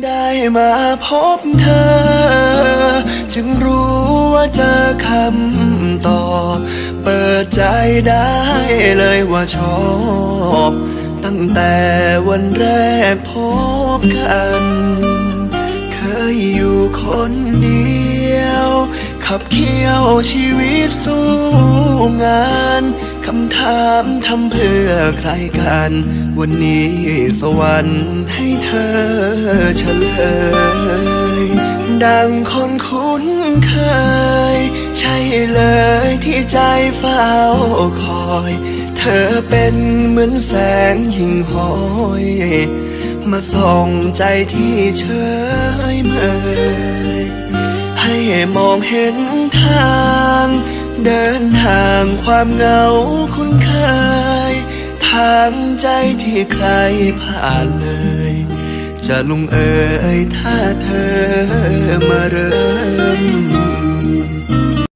ได้มาพบเธอจึงรู้ว่าเจอคำตอบเปิดใจได้เลยว่าชอบตั้งแต่วันแรกพบกันเคยอยู่คนเดียวขับเคี่ยวชีวิตสู้งานคำถามทำเพื่อใครกันวันนี้สวรรค์ให้เธอเฉลยดังคนคุ้นเคยใช่เลยที่ใจเฝ้าคอยเธอเป็นเหมือนแสงหิ่งห้อยมาส่องใจที่เฉยเมยให้มองเห็นทางเดินห่างความเหงาคุ้นเคยทางใจที่ใครผ่านเลยจะลงเอ่ยถ้าเธอมาเริ่ม